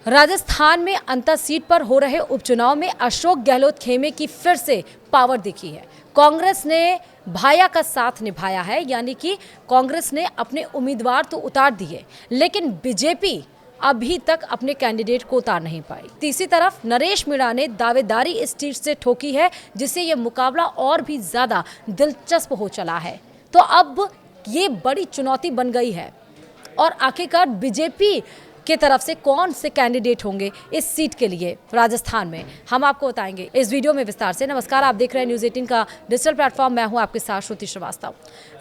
राजस्थान में अंता सीट पर हो रहे उपचुनाव में अशोक गहलोत खेमे की फिर से पावर दिखी है। कांग्रेस ने भाया का साथ निभाया है, यानी कि कांग्रेस ने अपने उम्मीदवार तो उतार दिए, लेकिन बीजेपी अभी तक अपने कैंडिडेट को उतार नहीं पाई। तीसरी तरफ नरेश मीणा ने दावेदारी इस सीट से ठोकी है, जिससे यह मुकाबला और भी ज्यादा दिलचस्प हो चला है। तो अब ये बड़ी चुनौती बन गई है और आखिरकार बीजेपी के तरफ से कौन से कैंडिडेट होंगे इस सीट के लिए राजस्थान में, हम आपको बताएंगे इस वीडियो में विस्तार से। नमस्कार, आप देख रहे हैं न्यूज़ 18 का डिजिटल प्लेटफॉर्म। मैं हूं आपके साथ श्रुति श्रीवास्तव।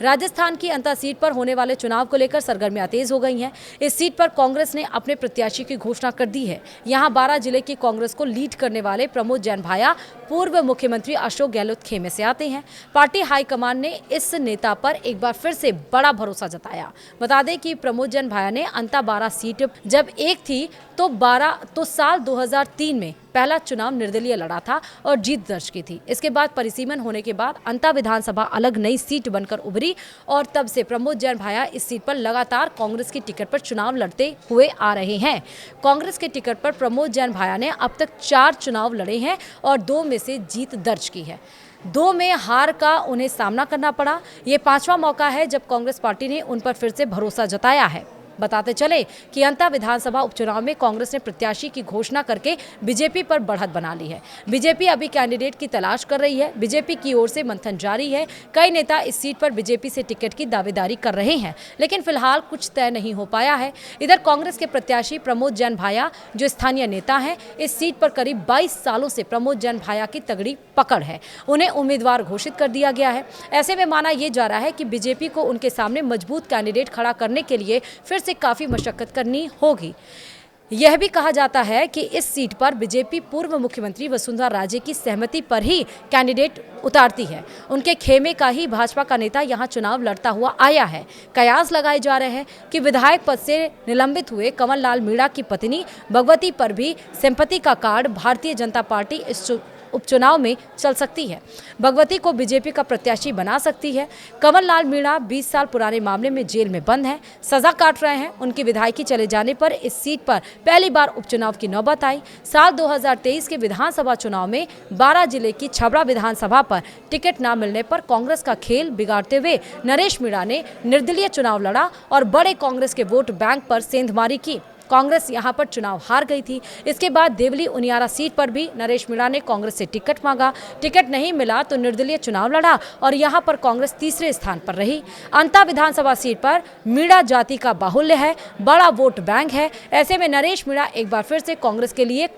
राजस्थान की अंता सीट पर होने वाले चुनाव को लेकर सरगर्मियां तेज हो गई हैं। इस सीट पर कांग्रेस ने अपने प्रत्याशी की घोषणा कर दी है। यहां 12 जिले की कांग्रेस को लीड करने वाले प्रमोद जैन भाया पूर्व मुख्यमंत्री अशोक गहलोत खेमे से आते हैं। पार्टी हाईकमान ने इस नेता पर एक बार फिर से बड़ा भरोसा जताया। बता दें कि प्रमोद जैन भाया ने अंता 12 सीट जब एक थी तो साल 2003 में पहला चुनाव निर्दलीय लड़ा था और जीत दर्ज की थी। इसके बाद परिसीमन होने के बाद अंता विधानसभा अलग नई सीट बनकर उभरी और तब से प्रमोद जैन भाया इस सीट पर लगातार कांग्रेस की टिकट पर चुनाव लड़ते हुए आ रहे हैं। कांग्रेस के टिकट पर प्रमोद जैन भाया ने अब तक 4 चुनाव लड़े हैं और 2 में से जीत दर्ज की है। 2 में हार का उन्हें सामना करना पड़ा। ये 5वां मौका है जब कांग्रेस पार्टी ने उन पर फिर से भरोसा जताया है। बताते चले कि अंता विधानसभा उपचुनाव में कांग्रेस ने प्रत्याशी की घोषणा करके बीजेपी पर बढ़त बना ली है। बीजेपी अभी कैंडिडेट की तलाश कर रही है। बीजेपी की ओर से मंथन जारी है। कई नेता इस सीट पर बीजेपी से टिकट की दावेदारी कर रहे हैं, लेकिन फिलहाल कुछ तय नहीं हो पाया है। इधर कांग्रेस के प्रत्याशी प्रमोद जैन भाया जो स्थानीय नेता हैं, इस सीट पर करीब 22 सालों से प्रमोद जैन भाया की तगड़ी पकड़ है। उन्हें उम्मीदवार घोषित कर दिया गया है। ऐसे में माना यह जा रहा है कि बीजेपी को उनके सामने मजबूत कैंडिडेट खड़ा करने के लिए फिर से काफी मशक्कत करनी होगी। यह भी कहा जाता है कि इस सीट पर बीजेपी पूर्व मुख्यमंत्री वसुंधरा राजे की सहमति पर ही कैंडिडेट उतारती है। उनके खेमे का ही भाजपा का नेता यहां चुनाव लड़ता हुआ आया है। कयास लगाए जा रहे हैं कि विधायक पद से निलंबित हुए कमल लाल मीणा की पत्नी भगवती पर भी सिंपैथी का कार्ड भारतीय जनता पार्टी इस उपचुनाव में चल सकती है। भगवती को बीजेपी का प्रत्याशी बना सकती है। कमल लाल मीणा 20 साल पुराने मामले में जेल में बंद हैं, सजा काट रहे हैं। उनकी विधायकी चले जाने पर इस सीट पर पहली बार उपचुनाव की नौबत आई। साल 2023 के विधानसभा चुनाव में 12 जिले की छबड़ा विधानसभा पर टिकट न मिलने पर कांग्रेस का खेल बिगाड़ते हुए नरेश मीणा ने निर्दलीय चुनाव लड़ा और बड़े कांग्रेस के वोट बैंक पर सेंधमारी की। कांग्रेस यहां पर चुनाव हार गई थी। इसके बाद देवली उनियारा सीट पर भी नरेश मीणा ने कांग्रेस से टिकट मांगा। टिकट नहीं मिला तो निर्दलीय चुनाव लड़ा और यहां पर कांग्रेस तीसरे स्थान पर रही। अंता विधानसभा सीट पर मीणा जाति का बाहुल्य है, बड़ा वोट बैंक है। ऐसे में नरेश मीणा एक बार फिर से कांग्रेस के लिए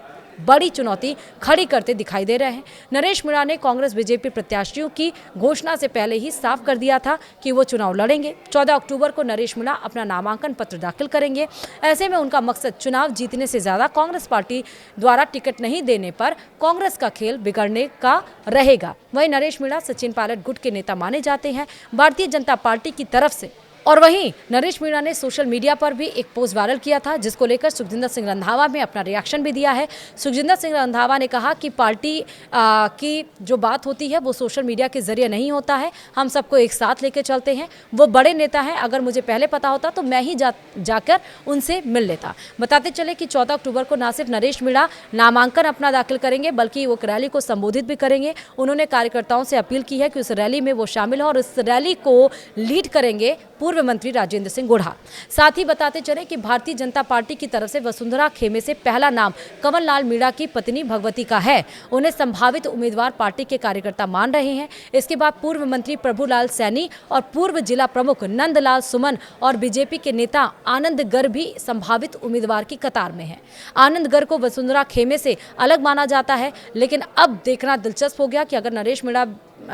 बड़ी चुनौती खड़ी करते दिखाई दे रहे हैं। नरेश मीणा ने कांग्रेस बीजेपी प्रत्याशियों की घोषणा से पहले ही साफ कर दिया था कि वो चुनाव लड़ेंगे। 14 अक्टूबर को नरेश मीणा अपना नामांकन पत्र दाखिल करेंगे। ऐसे में उनका मकसद चुनाव जीतने से ज्यादा कांग्रेस पार्टी द्वारा टिकट नहीं देने पर कांग्रेस का खेल बिगड़ने का रहेगा। वहीं नरेश मीणा सचिन पायलट गुट के नेता माने जाते हैं भारतीय जनता पार्टी की तरफ से। और वहीं नरेश मीणा ने सोशल मीडिया पर भी एक पोस्ट वायरल किया था, जिसको लेकर सुखजिंदर सिंह रंधावा ने अपना रिएक्शन भी दिया है। सुखजिंदर सिंह रंधावा ने कहा कि पार्टी की जो बात होती है वो सोशल मीडिया के जरिए नहीं होता है, हम सबको एक साथ लेके चलते हैं। वो बड़े नेता हैं, अगर मुझे पहले पता होता तो मैं ही जाकर उनसे मिल लेता। बताते चले कि 14 अक्टूबर को न सिर्फ नरेश मीणा नामांकन अपना दाखिल करेंगे, बल्कि वो रैली को संबोधित भी करेंगे। उन्होंने कार्यकर्ताओं से अपील की है कि उस रैली में वो शामिल हो और इस रैली को लीड करेंगे पूर्व मंत्री राजेंद्र सिंह गुढ़ा। साथ ही बताते चले कि भारतीय जनता पार्टी की तरफ से वसुंधरा खेमे से पहला नाम कमल लाल मीणा की पत्नी भगवती का है। उन्हें संभावित उम्मीदवार पार्टी के कार्यकर्ता मान रहे हैं। इसके बाद पूर्व मंत्री प्रभुलाल सैनी और पूर्व जिला प्रमुख नंदलाल सुमन और बीजेपी के नेता आनंद गर भी संभावित उम्मीदवार की कतार में है। आनंद गर को वसुंधरा खेमे से अलग माना जाता है, लेकिन अब देखना दिलचस्प हो गया कि अगर नरेश मीणा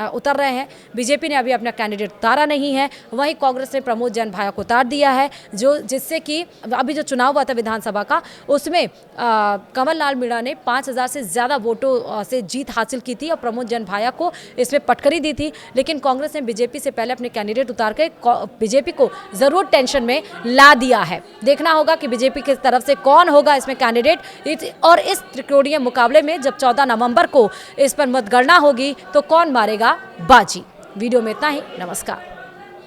उतर रहे हैं, बीजेपी ने अभी अपना कैंडिडेट उतारा नहीं है, वहीं कांग्रेस ने प्रमोद जैन भाया को उतार दिया है, जिससे कि अभी जो चुनाव हुआ था विधानसभा का, उसमें कमल लाल मीणा ने 5000 से ज़्यादा वोटों से जीत हासिल की थी और प्रमोद जैन भाया को इसमें पटकरी दी थी। लेकिन कांग्रेस ने बीजेपी से पहले अपने कैंडिडेट उतार के बीजेपी को ज़रूर टेंशन में ला दिया है। देखना होगा कि बीजेपी की तरफ से कौन होगा इसमें कैंडिडेट, और इस त्रिकोणीय मुकाबले में जब 14 नवंबर को इस पर मतगणना होगी तो कौन मारेगा बाजी। वीडियो में इतना ही। नमस्कार।